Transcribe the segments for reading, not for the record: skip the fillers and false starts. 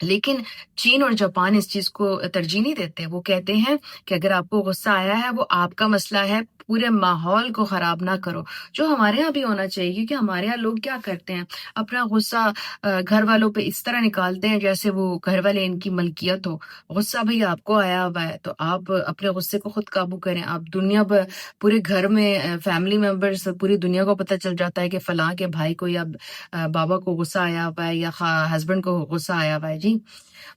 لیکن چین اور جاپان اس چیز کو ترجیح نہیں دیتے. وہ کہتے ہیں کہ اگر آپ کو غصہ آیا ہے وہ آپ کا مسئلہ ہے، پورے ماحول کو خراب نہ کرو، جو ہمارے یہاں بھی ہونا چاہیے. کیونکہ ہمارے یہاں لوگ کیا کرتے ہیں، اپنا غصہ گھر والوں پہ اس طرح نکالتے ہیں جیسے وہ گھر والے ان کی ملکیت ہو. غصہ بھئی آپ کو آیا ہوا ہے تو آپ اپنے غصے کو خود قابو کریں. آپ دنیا پورے گھر میں فیملی ممبرز پوری دنیا کو پتہ چل جاتا ہے کہ فلاں کے بھائی کو یا بابا کو غصہ آیا ہوا ہے یا ہسبینڈ کو غصہ آیا ہوا ہے. جی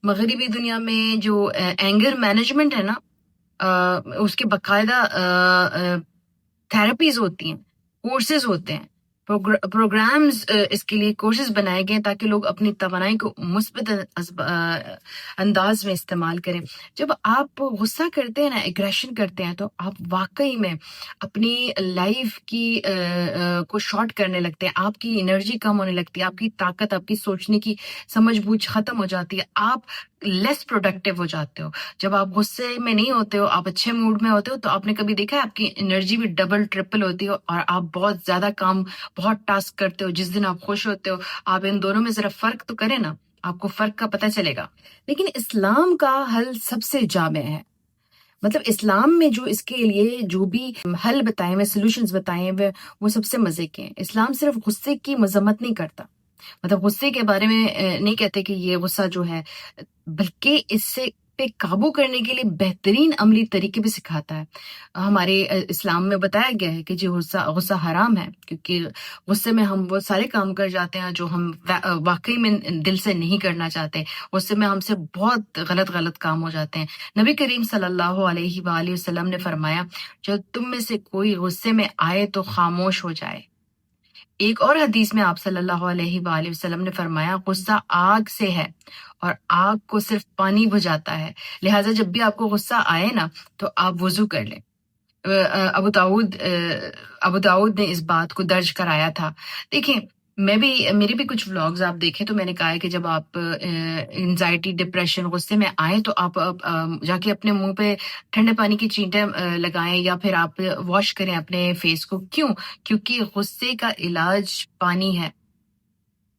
مغربی دنیا میں جو اینگر مینجمنٹ ہے نا، اس کے باقاعدہ تھراپیز ہوتی ہیں، کورسز ہوتے ہیں، پروگرامز اس کے لیے کورسز بنائے گئے تاکہ لوگ اپنی توانائی کو مثبت انداز میں استعمال کریں. جب آپ غصہ کرتے ہیں نا، ایگریشن کرتے ہیں، تو آپ واقعی میں اپنی لائف کی کو شارٹ کرنے لگتے ہیں. آپ کی انرجی کم ہونے لگتی ہے، آپ کی طاقت، آپ کی سوچنے کی سمجھ بوجھ ختم ہو جاتی ہے، آپ لیس پروڈکٹیو ہو جاتے ہو. جب آپ غصے میں نہیں ہوتے ہو، آپ اچھے موڈ میں ہوتے ہو، تو آپ نے کبھی دیکھا ہے آپ کی انرجی بھی ڈبل ٹرپل ہوتی ہے اور آپ بہت زیادہ کام، بہت ٹاسک کرتے ہو. جس دن آپ خوش ہوتے ہو، آپ ان دونوں میں ذرا فرق تو کریں نا، آپ کو فرق کا پتہ چلے گا. لیکن اسلام کا حل سب سے جامع ہے. مطلب اسلام میں جو اس کے لیے جو بھی حل بتائے ہوئے، سولوشنز بتائے ہوئے، وہ سب سے مزے کے ہیں. اسلام صرف غصے کی مذمت نہیں کرتا، مطلب غصے کے بارے میں نہیں کہتے کہ یہ غصہ جو ہے، بلکہ اس سے پہ قابو کرنے کے لیے بہترین عملی طریقے بھی سکھاتا ہے. ہمارے اسلام میں بتایا گیا ہے کہ جو غصہ حرام ہے، کیونکہ غصے میں ہم وہ سارے کام کر جاتے ہیں جو ہم واقعی میں دل سے نہیں کرنا چاہتے. غصے میں ہم سے بہت غلط کام ہو جاتے ہیں. نبی کریم صلی اللہ علیہ وآلہ وسلم نے فرمایا، جب تم میں سے کوئی غصے میں آئے تو خاموش ہو جائے. ایک اور حدیث میں آپ صلی اللہ علیہ وآلہ وسلم نے فرمایا، غصہ آگ سے ہے اور آگ کو صرف پانی بجھاتا ہے، لہٰذا جب بھی آپ کو غصہ آئے نا تو آپ وضو کر لیں. ابو داؤد نے اس بات کو درج کرایا تھا. دیکھیں میرے بھی کچھ ولاگز آپ دیکھیں تو میں نے کہا ہے کہ جب آپ انزائٹی، ڈپریشن، غصے میں آئیں تو آپ جا کے اپنے منہ پہ ٹھنڈے پانی کی چینٹیں لگائیں یا پھر آپ واش کریں اپنے فیس کو. کیوں؟ کیونکہ غصے کا علاج پانی ہے.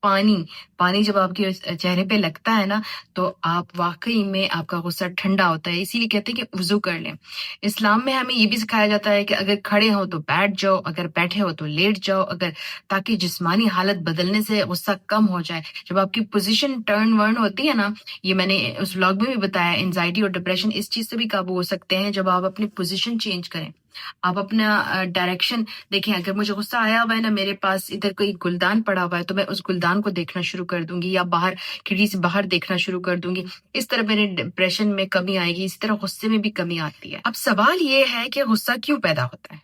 پانی جب آپ کے چہرے پہ لگتا ہے نا تو آپ واقعی میں آپ کا غصہ ٹھنڈا ہوتا ہے. اسی لیے کہتے ہیں کہ وضو کر لیں. اسلام میں ہمیں یہ بھی سکھایا جاتا ہے کہ اگر کھڑے ہو تو بیٹھ جاؤ، اگر بیٹھے ہو تو لیٹ جاؤ، تاکہ جسمانی حالت بدلنے سے غصہ کم ہو جائے. جب آپ کی پوزیشن ٹرن ورن ہوتی ہے نا، یہ میں نے اس ولاگ میں بھی بتایا، انزائٹی اور ڈپریشن اس چیز سے بھی قابو ہو سکتے ہیں جب آپ اپنی پوزیشن چینج کریں. آپ اپنا ڈائریکشن دیکھیں. اگر مجھے غصہ آیا ہوا ہے نا، میرے پاس ادھر کوئی گلدان پڑا ہوا ہے تو میں اس گلدان کو دیکھنا شروع کر دوں گی، یا باہر کھڑکی سے باہر دیکھنا شروع کر دوں گی. اس طرح میرے ڈپریشن میں کمی آئے گی، اسی طرح غصے میں بھی کمی آتی ہے. اب سوال یہ ہے کہ غصہ کیوں پیدا ہوتا ہے؟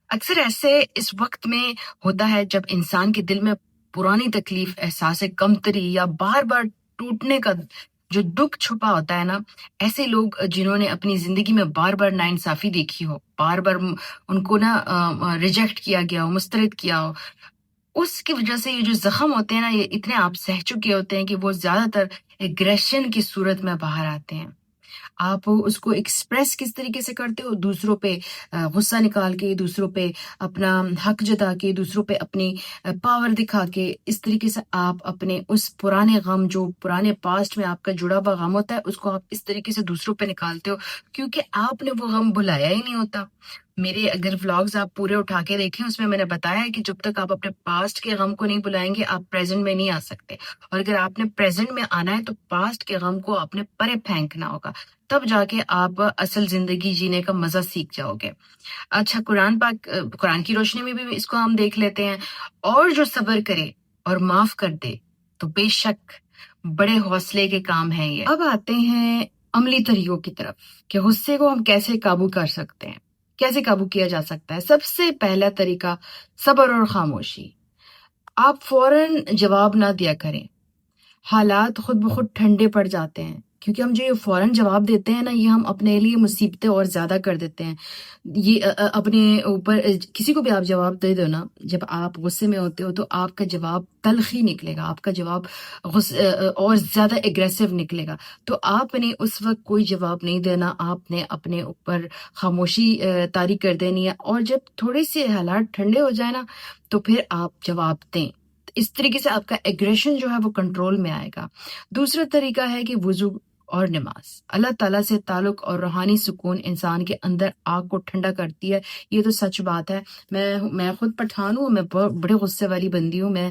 اکثر ایسے اس وقت میں ہوتا ہے جب انسان کے دل میں پرانی تکلیف، احساس کمتری یا بار بار ٹوٹنے کا جو دکھ چھپا ہوتا ہے نا. ایسے لوگ جنہوں نے اپنی زندگی میں بار بار ناانصافی دیکھی ہو، بار بار ان کو نا ریجیکٹ کیا گیا ہو، مسترد کیا ہو، اس کی وجہ سے یہ جو زخم ہوتے ہیں نا، یہ اتنے آپ سہ چکے ہوتے ہیں کہ وہ زیادہ تر ایگریشن کی صورت میں باہر آتے ہیں. آپ اس کو ایکسپریس کس طریقے سے کرتے ہو؟ دوسروں پہ غصہ نکال کے، دوسروں پہ اپنا حق جتا کے، دوسروں پہ اپنی پاور دکھا کے. اس طریقے سے آپ اپنے اس پرانے غم، جو پرانے پاسٹ میں آپ کا جڑا ہوا غم ہوتا ہے، اس کو آپ اس طریقے سے دوسروں پہ نکالتے ہو، کیونکہ آپ نے وہ غم بھلایا ہی نہیں ہوتا. میرے اگر ولاگز آپ پورے اٹھا کے دیکھیں، اس میں نے بتایا ہے کہ جب تک آپ اپنے پاسٹ کے غم کو نہیں بلائیں گے، آپ پریزنٹ میں نہیں آ سکتے. اور اگر آپ نے پریزنٹ میں آنا ہے تو پاسٹ کے غم کو آپ نے پرے پھینکنا ہوگا، تب جا کے آپ اصل زندگی جینے کا مزہ سیکھ جاؤ گے. اچھا، قرآن کی روشنی میں بھی اس کو ہم دیکھ لیتے ہیں. اور جو صبر کرے اور معاف کر دے تو بے شک بڑے حوصلے کے کام ہیں یہ. اب آتے ہیں عملی طریقوں کی طرف کہ غصے کو ہم کیسے قابو کر سکتے ہیں، کیسے قابو کیا جا سکتا ہے. سب سے پہلا طریقہ صبر اور خاموشی. آپ فوراً جواب نہ دیا کریں. حالات خود بخود ٹھنڈے پڑ جاتے ہیں، کیونکہ ہم جو یہ فوراً جواب دیتے ہیں نا، یہ ہم اپنے لیے مصیبتیں اور زیادہ کر دیتے ہیں. یہ اپنے اوپر کسی کو بھی آپ جواب دے دو نا، جب آپ غصے میں ہوتے ہو تو آپ کا جواب تلخی نکلے گا، آپ کا جواب اور زیادہ ایگریسو نکلے گا. تو آپ نے اس وقت کوئی جواب نہیں دینا، آپ نے اپنے اوپر خاموشی طاری کر دینی ہے. اور جب تھوڑے سے حالات ٹھنڈے ہو جائے نا تو پھر آپ جواب دیں. اس طریقے سے آپ کا ایگریشن جو ہے وہ کنٹرول میں آئے گا۔ دوسرا طریقہ ہے کہ وضو اور نماز۔ اللہ تعالیٰ سے تعلق اور روحانی سکون انسان کے اندر آگ کو ٹھنڈا کرتی ہے، یہ تو سچ بات ہے۔ میں خود پٹھان ہوں، میں بڑے غصے والی بندی ہوں۔ میں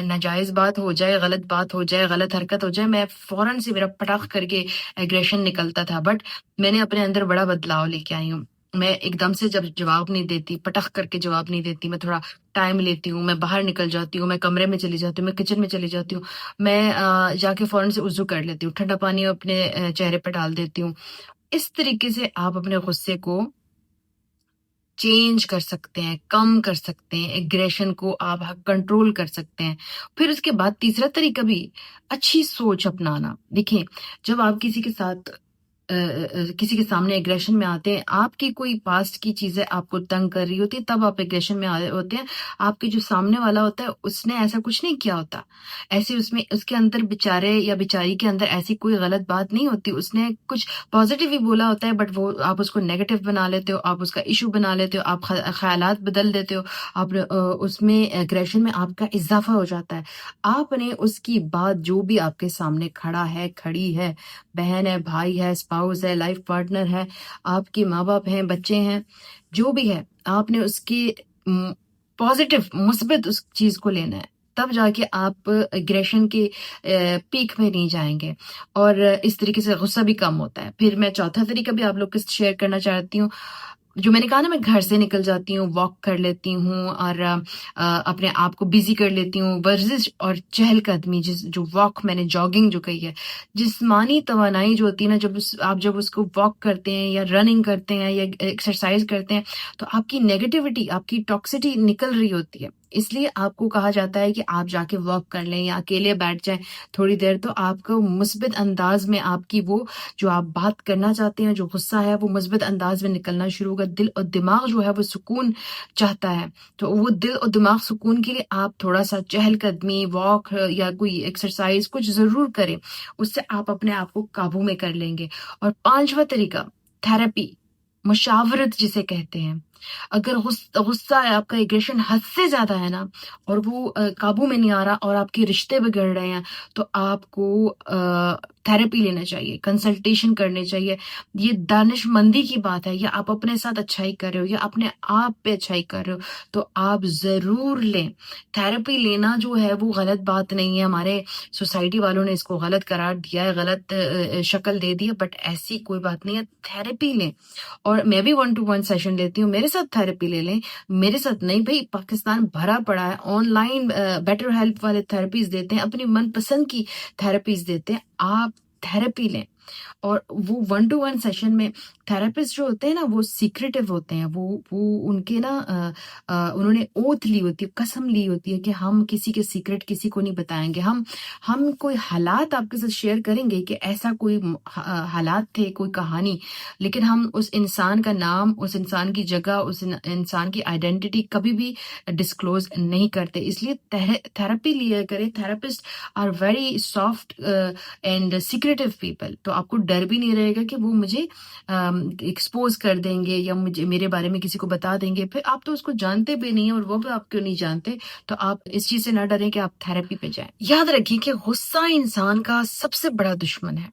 ناجائز بات ہو جائے، غلط بات ہو جائے، غلط حرکت ہو جائے، میں فوراً سے میرا پٹاخ کر کے ایگریشن نکلتا تھا، بٹ میں نے اپنے اندر بڑا بدلاؤ لے کے آئی ہوں۔ میں ایک دم سے جب جواب نہیں دیتی، پٹخ کر کے جواب نہیں دیتی، میں تھوڑا ٹائم لیتی ہوں، میں باہر نکل جاتی ہوں، میں کمرے میں چلی جاتی ہوں، میں کچن میں چلی جاتی ہوں، میں جا کے فوراً سے وضو کر لیتی ہوں، ٹھنڈا پانی اپنے چہرے پہ ڈال دیتی ہوں۔ اس طریقے سے آپ اپنے غصے کو چینج کر سکتے ہیں، کم کر سکتے ہیں، ایگریشن کو آپ کنٹرول کر سکتے ہیں۔ پھر اس کے بعد تیسرا طریقہ بھی اچھی سوچ اپنانا۔ دیکھیں، جب آپ کسی کے ساتھ کسی کے سامنے ایگریشن میں آتے ہیں، آپ کی کوئی پاسٹ کی چیزیں آپ کو تنگ کر رہی ہوتی ہے، تب آپ ایگریشن میں آئے ہوتے ہیں۔ آپ کے جو سامنے والا ہوتا ہے اس نے ایسا کچھ نہیں کیا ہوتا، ایسے اس کے اندر بیچارے یا بیچاری کے اندر ایسی کوئی غلط بات نہیں ہوتی، اس نے کچھ پازیٹیو ہی بولا ہوتا ہے، بٹ وہ آپ اس کو نیگیٹو بنا لیتے ہو، آپ اس کا ایشو بنا لیتے ہو، آپ خیالات بدل دیتے ہو، آپ اس میں ایگریشن میں آپ کا اضافہ ہو جاتا ہے۔ آپ نے اس کی بات جو بھی آپ کے سامنے کھڑا ہے، کھڑی ہے، بہن ہے، بھائی ہے، اسپاؤس ہے، لائف پارٹنر ہے، آپ کے ماں باپ ہیں، بچے ہیں، جو بھی ہے، آپ نے اس کی پازیٹیو مثبت اس چیز کو لینا ہے، تب جا کے آپ ایگریشن کے پیک میں نہیں جائیں گے، اور اس طریقے سے غصہ بھی کم ہوتا ہے۔ پھر میں چوتھا طریقہ بھی آپ لوگ کے ساتھ شیئر کرنا چاہتی ہوں۔ جو میں نے کہا نا، میں گھر سے نکل جاتی ہوں، واک کر لیتی ہوں، اور اپنے آپ کو بزی کر لیتی ہوں، ورزش اور چہل قدمی، جو واک میں نے جاگنگ جو کہی ہے، جسمانی توانائی جو ہوتی ہے نا، جب اس کو واک کرتے ہیں یا رننگ کرتے ہیں یا ایکسرسائز کرتے ہیں، تو آپ کی نیگیٹیوٹی، آپ کی ٹاکسٹی نکل رہی ہوتی ہے۔ اس لیے آپ کو کہا جاتا ہے کہ آپ جا کے واک کر لیں یا اکیلے بیٹھ جائیں تھوڑی دیر، تو آپ کو مثبت انداز میں آپ کی وہ جو آپ بات کرنا چاہتے ہیں، جو غصہ ہے، وہ مثبت انداز میں نکلنا شروع ہوگا۔ دل اور دماغ جو ہے وہ سکون چاہتا ہے، تو وہ دل اور دماغ سکون کے لیے آپ تھوڑا سا چہل قدمی، واک یا کوئی ایکسرسائز کچھ ضرور کریں، اس سے آپ اپنے آپ کو قابو میں کر لیں گے۔ اور پانچواں طریقہ تھراپی، مشاورت جسے کہتے ہیں۔ اگر غصہ ہے، آپ کا ایگریشن حد سے زیادہ ہے نا، اور وہ قابو میں نہیں آ رہا، اور آپ کے رشتے بگڑ رہے ہیں، تو آپ کو تھراپی لینا چاہیے، کنسلٹیشن کرنی چاہیے۔ یہ دانش مندی کی بات ہے، یا آپ اپنے ساتھ اچھائی کر رہے ہو یا اپنے آپ پہ اچھائی کر رہے ہو، تو آپ ضرور لیں۔ تھراپی لینا جو ہے وہ غلط بات نہیں ہے، ہمارے سوسائٹی والوں نے اس کو غلط قرار دیا ہے، غلط شکل دے دی ہے، بٹ ایسی کوئی بات نہیں ہے، تھراپی لیں۔ اور میں بھی 1-to-1 سیشن لیتی ہوں، میرے ساتھ تھراپی لے لیں، میرے ساتھ نہیں۔ بھائی پاکستان بھرا پڑا ہے، آن لائن بیٹر ہیلپ والے تھراپیز دیتے ہیں، اپنی من پسند کی تھراپیز دیتے ہیں، آپ تھراپی لیں۔ اور وہ 1-to-1 سیشن میں تھراپسٹ جو ہوتے ہیں نا، وہ سیکریٹیو ہوتے ہیں، وہ ان کے نا انہوں نے اوتھ لی ہوتی ہے، قسم لی ہوتی ہے کہ ہم کسی کے سیکرٹ کسی کو نہیں بتائیں گے۔ ہم کوئی حالات آپ کے ساتھ شیئر کریں گے کہ ایسا کوئی حالات تھے، کوئی کہانی، لیکن ہم اس انسان کا نام، اس انسان کی جگہ، اس انسان کی آئیڈینٹی کبھی بھی ڈسکلوز نہیں کرتے۔ اس لیے تھراپی لیا کریں۔ Therapists are very soft and secretive people, تو آپ کو ڈر بھی نہیں رہے گا کہ وہ مجھے ایکسپوز کر دیں گے یا میرے بارے میں کسی کو بتا دیں گے۔ پھر آپ تو اس کو جانتے بھی نہیں ہیں اور وہ بھی آپ کو نہیں جانتے، تو آپ اس چیز سے نہ ڈریں کہ آپ تھراپی پہ جائیں۔ یاد رکھیے کہ غصہ انسان کا سب سے بڑا دشمن ہے۔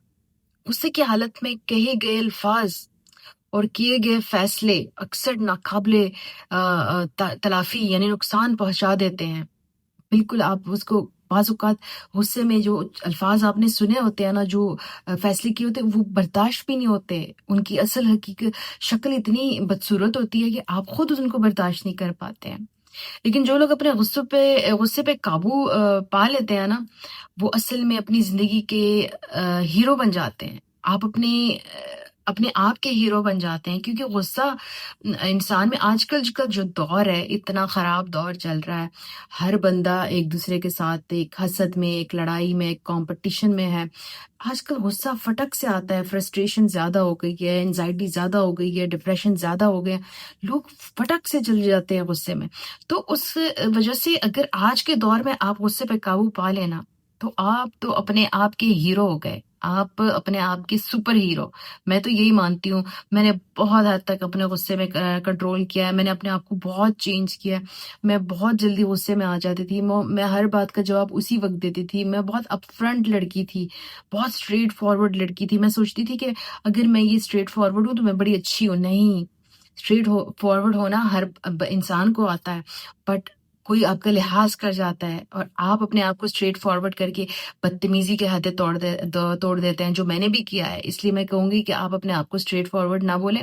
غصے کی حالت میں کہے گئے الفاظ اور کیے گئے فیصلے اکثر ناقابل تلافی یعنی نقصان پہنچا دیتے ہیں۔ بالکل، آپ اس کو بعض اوقات غصے میں جو الفاظ آپ نے سنے ہوتے ہیں نا، جو فیصلے کیے ہوتے ہیں، وہ برداشت بھی نہیں ہوتے، ان کی اصل حقیقت شکل اتنی بدصورت ہوتی ہے کہ آپ خود ان کو برداشت نہیں کر پاتے ہیں۔ لیکن جو لوگ اپنے غصے پہ قابو پا لیتے ہیں نا، وہ اصل میں اپنی زندگی کے ہیرو بن جاتے ہیں۔ آپ اپنے آپ کے ہیرو بن جاتے ہیں، کیونکہ غصہ انسان میں آج کل کا جو دور ہے، اتنا خراب دور چل رہا ہے، ہر بندہ ایک دوسرے کے ساتھ ایک حسد میں، ایک لڑائی میں، ایک کمپٹیشن میں ہے۔ آج کل غصہ فٹک سے آتا ہے، فرسٹریشن زیادہ ہو گئی ہے، انزائٹی زیادہ ہو گئی ہے، ڈپریشن زیادہ ہو گئے، لوگ فٹک سے چل جاتے ہیں غصے میں۔ تو اس وجہ سے اگر آج کے دور میں آپ غصے پہ قابو پا لینا، تو آپ تو اپنے آپ کے ہیرو ہو گئے۔ آپ اپنے آپ کے سپر ہیرو. میں تو یہی مانتی ہوں. میں نے بہت حد تک اپنے غصے میں کنٹرول کیا ہے. میں نے اپنے آپ کو بہت چینج کیا ہے. میں بہت جلدی غصے میں آ جاتی تھی. میں ہر بات کا جواب اسی وقت دیتی تھی. میں بہت اپ فرنٹ لڑکی تھی, بہت اسٹریٹ فارورڈ لڑکی تھی. میں سوچتی تھی کہ اگر میں یہ اسٹریٹ فارورڈ ہوں تو میں بڑی اچھی ہوں. نہیں, اسٹریٹ فارورڈ ہونا ہر انسان کو آتا ہے, بٹ کوئی آپ کا لحاظ کر جاتا ہے اور آپ اپنے آپ کو اسٹریٹ فارورڈ کر کے بدتمیزی کے حدیں توڑ دیتے ہیں, جو میں نے بھی کیا ہے. اس لیے میں کہوں گی کہ آپ اپنے آپ کو اسٹریٹ فارورڈ نہ بولیں.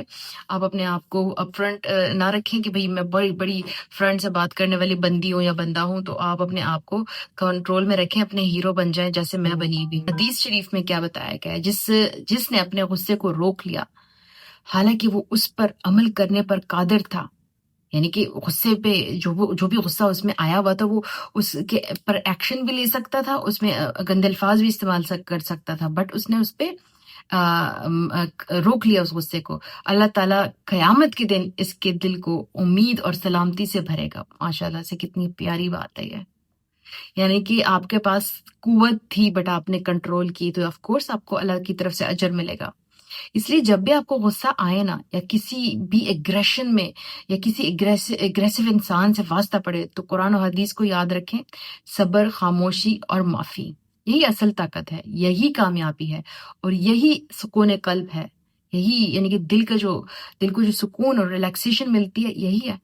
آپ اپنے آپ کو اپ فرنٹ نہ رکھیں کہ بھئی میں بڑی بڑی فرنٹ سے بات کرنے والی بندی ہوں یا بندہ ہوں. تو آپ اپنے آپ کو کنٹرول میں رکھیں, اپنے ہیرو بن جائیں جیسے میں بنی ہوئی. حدیث شریف میں کیا بتایا گیا ہے, جس نے اپنے غصے کو روک لیا حالانکہ وہ اس پر عمل کرنے پر قادر تھا, یعنی کہ غصے پہ جو بھی غصہ اس میں آیا ہوا تھا وہ اس کے پر ایکشن بھی لے سکتا تھا, اس میں گندے الفاظ بھی استعمال کر سکتا تھا, بٹ اس نے اس پہ روک لیا اس غصے کو. اللہ تعالیٰ قیامت کے دن اس کے دل کو امید اور سلامتی سے بھرے گا. ماشاءاللہ سے کتنی پیاری بات ہے یہ. یعنی کہ آپ کے پاس قوت تھی بٹ آپ نے کنٹرول کی, تو آف کورس آپ کو اللہ کی طرف سے اجر ملے گا. اس لیے جب بھی آپ کو غصہ آئے نا, یا کسی بھی ایگریشن میں یا کسی ایگریسو انسان سے واسطہ پڑے, تو قرآن و حدیث کو یاد رکھیں. صبر, خاموشی اور معافی, یہی اصل طاقت ہے, یہی کامیابی ہے, اور یہی سکون قلب ہے. یہی یعنی کہ دل کو جو سکون اور ریلیکسیشن ملتی ہے یہی ہے.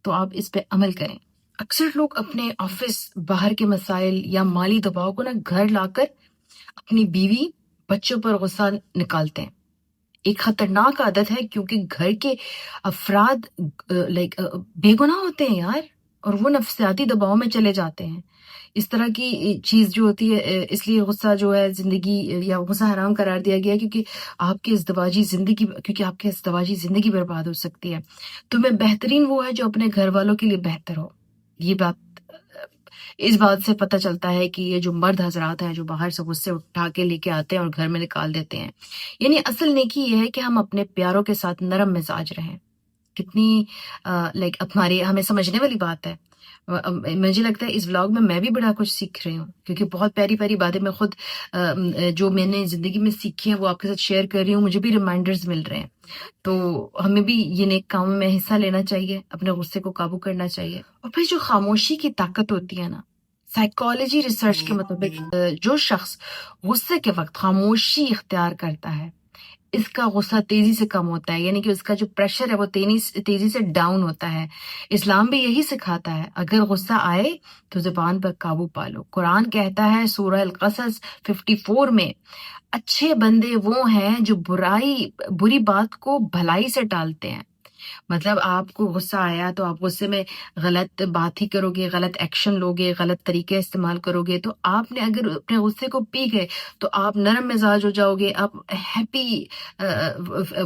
تو آپ اس پہ عمل کریں. اکثر لوگ اپنے آفس, باہر کے مسائل یا مالی دباؤ کو نا گھر لا کر اپنی بیوی, بچوں پر غصہ نکالتے ہیں. ایک خطرناک عادت ہے, کیونکہ گھر کے افراد بے گناہ ہوتے ہیں یار, اور وہ نفسیاتی دباؤ میں چلے جاتے ہیں. اس طرح کی چیز جو ہوتی ہے, اس لیے غصہ جو ہے زندگی یا غصہ حرام قرار دیا گیا, کیونکہ آپ کی ازدواجی زندگی برباد ہو سکتی ہے. تو میں بہترین وہ ہے جو اپنے گھر والوں کے لیے بہتر ہو. یہ اس بات سے پتہ چلتا ہے کہ یہ جو مرد حضرات ہیں جو باہر سے غصے اٹھا کے لے کے آتے ہیں اور گھر میں نکال دیتے ہیں, یعنی اصل نیکی یہ ہے کہ ہم اپنے پیاروں کے ساتھ نرم مزاج رہیں. کتنی ہمیں سمجھنے والی بات ہے. مجھے لگتا ہے اس ولاگ میں بھی بڑا کچھ سیکھ رہی ہوں, کیونکہ بہت پیاری پیاری باتیں میں خود جو میں نے زندگی میں سیکھی ہیں وہ آپ کے ساتھ شیئر کر رہی ہوں. مجھے بھی ریمائنڈرز مل رہے ہیں. تو ہمیں بھی یہ نیک کاموں میں حصہ لینا چاہیے, اپنے غصے کو قابو کرنا چاہیے. اور پھر جو خاموشی کی طاقت ہوتی ہے نا, سائیکالوجی ریسرچ کے مطابق جو شخص غصے کے وقت خاموشی اختیار کرتا ہے اس کا غصہ تیزی سے کم ہوتا ہے, یعنی کہ اس کا جو پریشر ہے وہ تیزی سے ڈاؤن ہوتا ہے. اسلام بھی یہی سکھاتا ہے, اگر غصہ آئے تو زبان پر قابو پالو. قرآن کہتا ہے سورہ القصص 54 میں, اچھے بندے وہ ہیں جو بری بات کو بھلائی سے ٹالتے ہیں. مطلب آپ کو غصہ آیا تو آپ غصے میں غلط بات ہی کرو گے, غلط ایکشن لوگے, غلط طریقے استعمال کرو گے. تو آپ نے اگر اپنے غصے کو پی گئے تو آپ نرم مزاج ہو جاؤ گے, آپ ہیپی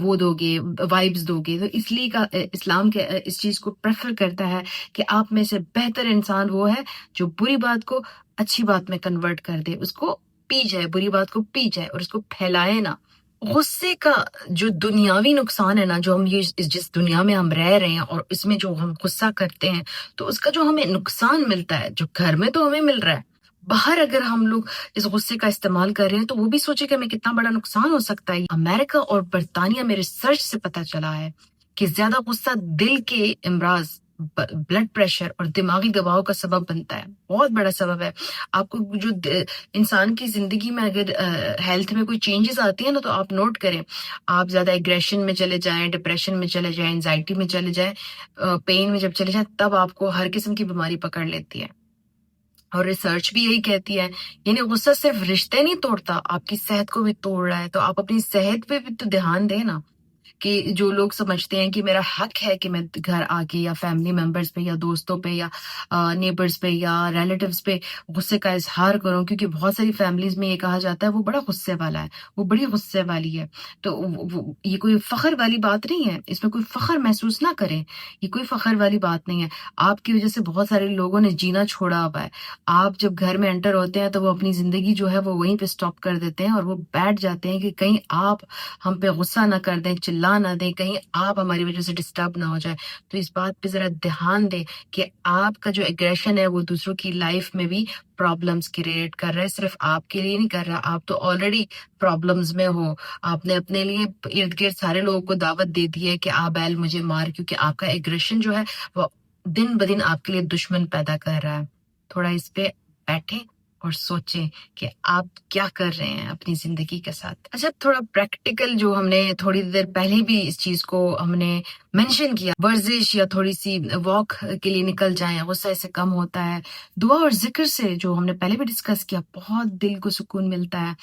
وہ دو گے, وائبز دو گے. تو اس لیے اسلام کے اس چیز کو پریفر کرتا ہے کہ آپ میں سے بہتر انسان وہ ہے جو بری بات کو اچھی بات میں کنورٹ کر دے, اس کو پی جائے, بری بات کو پی جائے اور اس کو پھیلائے نا. غصے کا جو دنیاوی نقصان ہے نا, جو ہم جس دنیا میں ہم رہ رہے ہیں اور اس میں جو ہم غصہ کرتے ہیں, تو اس کا جو ہمیں نقصان ملتا ہے, جو گھر میں تو ہمیں مل رہا ہے, باہر اگر ہم لوگ اس غصے کا استعمال کر رہے ہیں تو وہ بھی سوچے کہ ہمیں کتنا بڑا نقصان ہو سکتا ہے. امریکہ اور برطانیہ میں ریسرچ سے پتہ چلا ہے کہ زیادہ غصہ دل کے امراض, بلڈ پریشر اور دماغی دباؤ کا سبب بنتا ہے. بہت بڑا سبب ہے. آپ کو جو انسان کی زندگی میں اگر ہیلتھ میں کوئی چینجز آتی ہیں نا, تو آپ نوٹ کریں, آپ زیادہ ایگریشن میں چلے جائیں, ڈپریشن میں چلے جائیں, انزائٹی میں چلے جائیں, پین میں جب چلے جائیں, تب آپ کو ہر قسم کی بیماری پکڑ لیتی ہے. اور ریسرچ بھی یہی کہتی ہے, یعنی غصہ صرف رشتے نہیں توڑتا, آپ کی صحت کو بھی توڑ رہا ہے. تو آپ اپنی صحت پہ بھی تو دھیان دیں نا. کہ جو لوگ سمجھتے ہیں کہ میرا حق ہے کہ میں گھر آ کے یا فیملی ممبرز پہ یا دوستوں پہ یا نیبرز پہ یا ریلیٹیوز پہ غصے کا اظہار کروں, کیونکہ بہت ساری فیملیز میں یہ کہا جاتا ہے وہ بڑا غصے والا ہے, وہ بڑی غصے والی ہے. تو یہ کوئی فخر والی بات نہیں ہے, اس میں کوئی فخر محسوس نہ کریں, یہ کوئی فخر والی بات نہیں ہے. آپ کی وجہ سے بہت سارے لوگوں نے جینا چھوڑا ہوا ہے. آپ جب گھر میں انٹر ہوتے ہیں تو وہ اپنی زندگی جو ہے وہ وہیں پہ سٹاپ کر دیتے ہیں اور وہ بیٹھ جاتے ہیں کہ کہیں آپ ہم پہ غصہ نہ کر دیں, چلا نہ دیں, کہیں آپ ہماری وجہ سے ڈسٹرب نہ ہو جائے. تو اس بات پہ ذرا دھیان دیں کہ آپ کا جو ایگریشن ہے وہ دوسروں کی لائف میں بھی پرابلمس کریٹ کر رہا ہے, صرف آپ کے لیے نہیں کر رہا. آپ تو آلریڈی پرابلمس میں ہو, آپ نے اپنے لیے ارد گرد سارے لوگوں کو دعوت دے دی ہے کہ آپ بیل مجھے مار, کیونکہ آپ کا ایگریشن جو ہے وہ دن بدن آپ کے لیے دشمن پیدا کر رہا ہے. تھوڑا اس پہ بیٹھیں اور سوچیں کہ آپ کیا کر رہے ہیں اپنی زندگی کے ساتھ. اچھا, تھوڑا پریکٹیکل جو ہم نے تھوڑی دیر پہلے بھی اس چیز کو ہم نے مینشن کیا, ورزش یا تھوڑی سی واک کے لیے نکل جائیں, غصہ اس سے کم ہوتا ہے. دعا اور ذکر سے, جو ہم نے پہلے بھی ڈسکس کیا, بہت دل کو سکون ملتا ہے.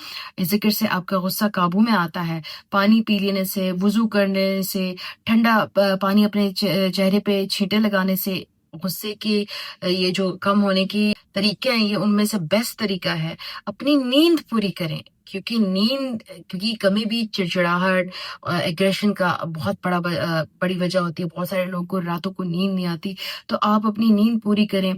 ذکر سے آپ کا غصہ قابو میں آتا ہے. پانی پی لینے سے, وضو کرنے سے, ٹھنڈا پانی اپنے چہرے پہ چھینٹے لگانے سے غصے کی یہ جو کم ہونے کی طریقے ہیں, یہ ان میں سے بیسٹ طریقہ ہے. اپنی نیند پوری کریں, کیونکہ نیند کی کمی بھی چڑچڑاہٹ, ایگریشن کا بہت بڑی وجہ ہوتی ہے. بہت سارے لوگوں کو راتوں کو نیند نہیں آتی, تو آپ اپنی نیند پوری کریں.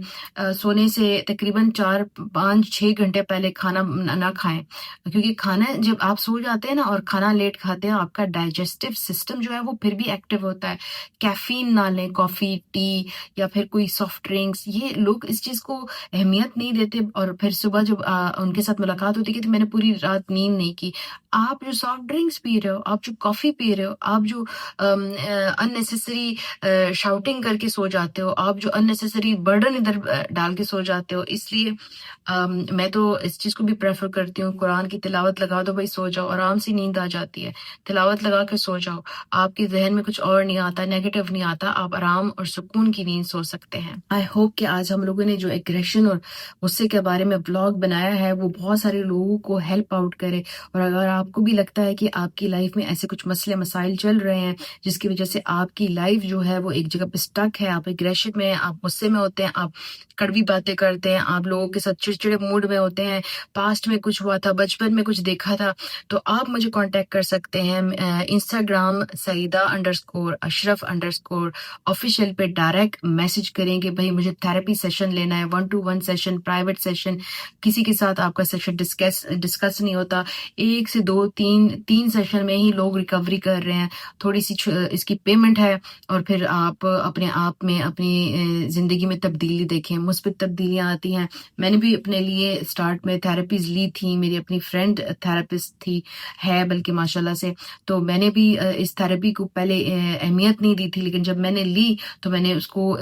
سونے سے تقریباً 4-5-6 گھنٹے پہلے کھانا نہ کھائیں, کیونکہ کھانا جب آپ سو جاتے ہیں نا اور کھانا لیٹ کھاتے ہیں, آپ کا ڈائجسٹو سسٹم جو ہے وہ پھر بھی ایکٹیو ہوتا ہے. کیفین نہ لیں, کافی, ٹی یا پھر کوئی سافٹ ڈرنکس, یہ لوگ اس چیز کو اہمیت نہیں دیتے, اور پھر صبح جب ان کے ساتھ ملاقات ہوتی ہے کہ میں نے پوری رات نیند نہیں کی. آپ جو سافٹ ڈرنکس پی رہے ہو, آپ جو کافی پی رہے ہو, آپ جو اننیسیسری شاؤٹنگ کر کے سو جاتے ہو, آپ جو اننیسیسری برڈن ادھر ڈال کے سو جاتے ہو, اس لیے میں تو اس چیز کو بھی پریفر کرتی ہوں, قرآن کی تلاوت لگا دو بھائی, سو جاؤ, آرام سے نیند آ جاتی ہے. تلاوت لگا کے سو جاؤ, آپ کے ذہن میں کچھ اور نہیں آتا, نیگیٹو نہیں آتا, آپ آرام اور سکون کی نیند سو سکتے ہیں. آئی ہوپ کہ آج ہم لوگوں نے جو ایگریشن اور غصے کے بارے میں بلاگ بنایا ہے وہ بہت سارے لوگوں کو ہیلپ آؤٹ کرے. اور اگر آپ کو بھی لگتا ہے کہ آپ کی لائف میں ایسے کچھ مسئلے مسائل چل رہے ہیں جس کی وجہ سے آپ کی لائف جو ہے وہ ایک جگہ پہ اسٹک ہے, آپ ایگریشن میں ہیں, آپ غصے میں ہوتے ہیں, آپ کڑوی باتیں کرتے ہیں, آپ لوگوں کے ساتھ چڑچڑے موڈ میں ہوتے ہیں, پاسٹ میں کچھ ہوا تھا, بچپن میں کچھ دیکھا تھا, تو آپ مجھے کانٹیکٹ کر سکتے ہیں. انسٹاگرام سعیدہ__official پہ ڈائریکٹ میسج کریں کہ بھائی مجھے تھراپی سیشن لینا ہے, 1-to-1 سیشن, پرائیویٹ سیشن. کسی کے ساتھ آپ کا سیشن ڈسکس نہیں ہوتا, 1 سے 2-3 سیشن میں ہی لوگ ریکوری کر رہے ہیں. تھوڑی سی اس کی پیمنٹ ہے, اور پھر آپ اپنے آپ میں اپنی زندگی میں تبدیلی دیکھیں, مثبت تبدیلیاں آتی ہیں. میں نے بھی اپنے لیے اسٹارٹ میں تھراپیز لی تھی, میری اپنی فرینڈ تھراپسٹ تھی, ہے بلکہ ماشاءاللہ سے, تو میں نے بھی اس تھراپی کو پہلے اہمیت نہیں دی تھی, لیکن جب میں نے لی تو میں نے اس کو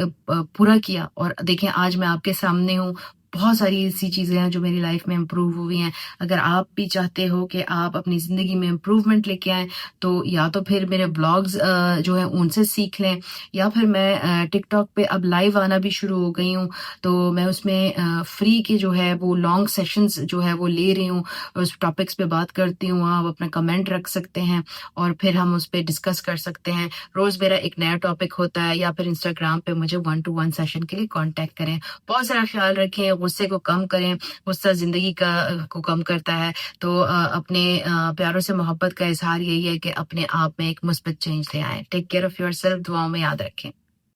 پورا کیا, اور دیکھیں آج میں آپ کے سامنے ہوں. بہت ساری ایسی چیزیں ہیں جو میری لائف میں امپروو ہوئی ہیں. اگر آپ بھی چاہتے ہو کہ آپ اپنی زندگی میں امپروومنٹ لے کے آئیں, تو یا تو پھر میرے بلاگز جو ہیں ان سے سیکھ لیں, یا پھر میں ٹک ٹاک پہ اب لائیو آنا بھی شروع ہو گئی ہوں, تو میں اس میں فری کے جو ہے وہ لانگ سیشنز جو ہے وہ لے رہی ہوں, اس ٹاپکس پہ بات کرتی ہوں. آپ اپنا کمنٹ رکھ سکتے ہیں اور پھر ہم اس پہ ڈسکس کر سکتے ہیں. روز میرا ایک نیا ٹاپک ہوتا ہے, یا پھر انسٹاگرام پہ مجھے 1-to-1 سیشن کے لیے کانٹیکٹ کریں. بہت سارا خیال رکھیں, غصے کو کم کریں, غصہ زندگی کو کم کرتا ہے. تو اپنے پیاروں سے محبت کا اظہار یہی ہے کہ اپنے آپ میں ایک مثبت چینج لے آئیں. Take care of your self, دعاؤں میں یاد رکھیں.